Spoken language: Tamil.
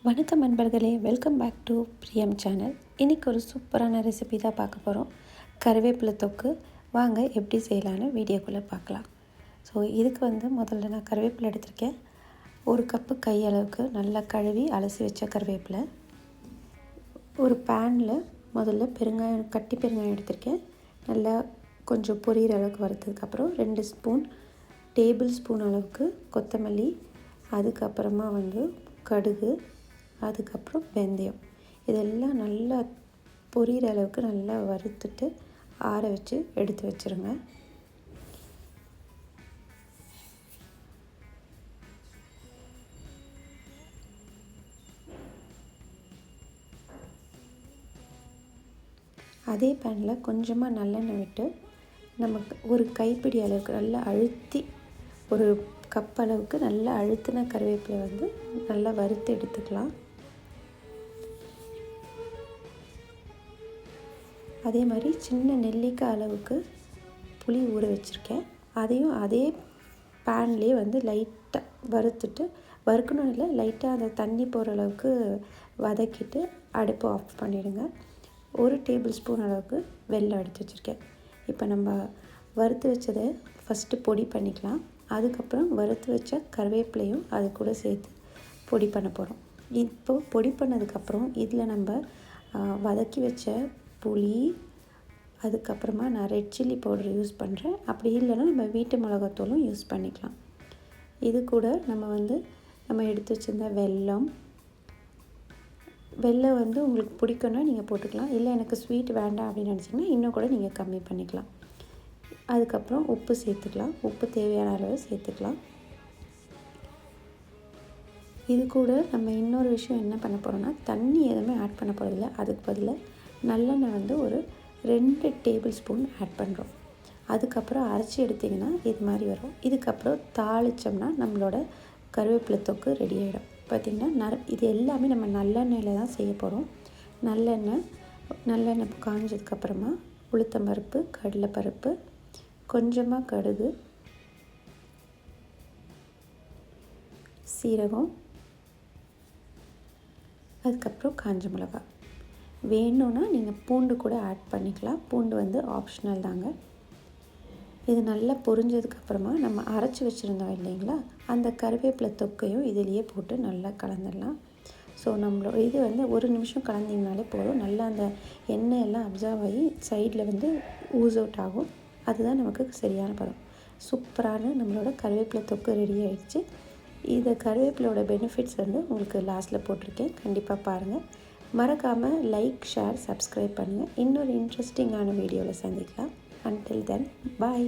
வணக்கம் நண்பர்களே, வெல்கம் பேக் டு பிரியம் சேனல். இன்றைக்கி ஒரு சூப்பரான ரெசிபி தான் பார்க்க போகிறோம். கருவேப்பிலை தொக்கு. வாங்க எப்படி செய்யலான்னு வீடியோக்குள்ளே பார்க்கலாம். ஸோ இதுக்கு முதல்ல நான் கருவேப்பிலை எடுத்திருக்கேன். ஒரு கப்பு கை அளவுக்கு நல்லா கழுவி அலசி வச்ச கருவேப்பிலை. ஒரு பேனில் முதல்ல கட்டி பெருங்காயம் எடுத்திருக்கேன். நல்லா கொஞ்சம் பொரியிற அளவுக்கு வறுத்ததுக்கப்புறம் 2 டேபிள் ஸ்பூன் அளவுக்கு கொத்தமல்லி, அதுக்கப்புறமா கடுகு, அதுக்கப்புறம் வெந்தயம், இதெல்லாம் நல்லா பொரியிற அளவுக்கு நல்லா வறுத்துட்டு ஆற வச்சு எடுத்து வச்சுருங்க. அதே பேனில் கொஞ்சமாக நல்லெண்ணெய் விட்டு நமக்கு ஒரு கைப்பிடி அளவுக்கு நல்லா அழுத்தி, ஒரு கப் அளவுக்கு நல்லா அழுத்தின கருவேப்பிலை நல்லா வறுத்து எடுத்துக்கலாம். அதே மாதிரி சின்ன நெல்லிக்காய் அளவுக்கு புளி ஊற வச்சுருக்கேன். அதையும் அதே பேன்லேயே லைட்டாக வறுத்துட்டு, வறுக்கணும் இல்லை, லைட்டாக அந்த தண்ணி போகிற அளவுக்கு வதக்கிட்டு அடுப்பை ஆஃப் பண்ணிவிடுங்க. 1 டேபிள் ஸ்பூன் அளவுக்கு வெல்லம் எடுத்து வச்சுருக்கேன். இப்போ நம்ம வறுத்து வச்சதை ஃபஸ்ட்டு பொடி பண்ணிக்கலாம். அதுக்கப்புறம் வறுத்து வச்ச கருவேப்பிலையும் அது கூட சேர்த்து பொடி பண்ண போகிறோம். இப்போது பொடி பண்ணதுக்கப்புறம் இதில் நம்ம வதக்கி வச்ச புளி, அதுக்கப்புறமா நான் ரெட் சில்லி பவுடர் யூஸ் பண்ணுறேன். அப்படி இல்லைன்னா நம்ம வீட்டு மிளகாத்தூளும் யூஸ் பண்ணிக்கலாம். இது கூட நம்ம எடுத்து வச்சுருந்த வெல்லம் உங்களுக்கு பிடிக்குன்னா நீங்கள் போட்டுக்கலாம். இல்லை எனக்கு ஸ்வீட் வேண்டாம் அப்படின்னு நினச்சிங்கன்னா இன்னும் கூட நீங்கள் கம்மி பண்ணிக்கலாம். அதுக்கப்புறம் உப்பு சேர்த்துக்கலாம். உப்பு தேவையான அளவு சேர்த்துக்கலாம். இது கூட நம்ம இன்னொரு விஷயம் என்ன பண்ண போகிறோம்னா, தண்ணி எதுவுமே ஆட் பண்ண போகிறதில்ல. அதுக்கு பதிலாக நல்லெண்ணெய் ஒரு 2 டேபிள் ஸ்பூன் ஆட் பண்ணுறோம். அதுக்கப்புறம் அரைச்சி எடுத்திங்கன்னா இது மாதிரி வரும். இதுக்கப்புறம் தாளித்தோம்னா நம்மளோட கருவேப்பிலை தொக்கு ரெடி ஆகிடும். பார்த்திங்கன்னா இது எல்லாமே நம்ம நல்லெண்ணெயில் தான் செய்ய போகிறோம். நல்லெண்ணெய் காஞ்சதுக்கப்புறமா உளுத்தம்பருப்பு, கடலைப்பருப்பு, கொஞ்சமாக கடுகு, சீரகம், அதுக்கப்புறம் காஞ்ச மிளகாய். வேணும்னா நீங்கள் பூண்டு கூட ஆட் பண்ணிக்கலாம். பூண்டு ஆப்ஷனல் தாங்க. இது நல்லா பொரிஞ்சதுக்கப்புறமா நம்ம அரைச்சி வச்சுருந்தோம் இல்லைங்களா, அந்த கருவேப்பிலை தொக்கையும் இதிலேயே போட்டு நல்லா கலந்துடலாம். ஸோ நம்மளோட இது 1 நிமிஷம் கலந்திங்கனாலே போதும். நல்லா அந்த எண்ணெய் எல்லாம் அப்சர்வ் ஆகி சைடில் ஊஸ் அவுட் ஆகும். அதுதான் நமக்கு சரியான பதம். சூப்பரான நம்மளோட கருவேப்பிலை தொக்கு ரெடி ஆகிடுச்சு. இந்த கருவேப்பிலோட பெனிஃபிட்ஸ் உங்களுக்கு லாஸ்ட்டில் போட்டிருக்கேன். கண்டிப்பாக பாருங்கள். மறக்காமல் லைக், ஷேர், சப்ஸ்கிரைப் பண்ணுங்கள். இன்னொரு இன்ட்ரெஸ்டிங்கான வீடியோவில் சந்திக்கலாம். Until then, bye.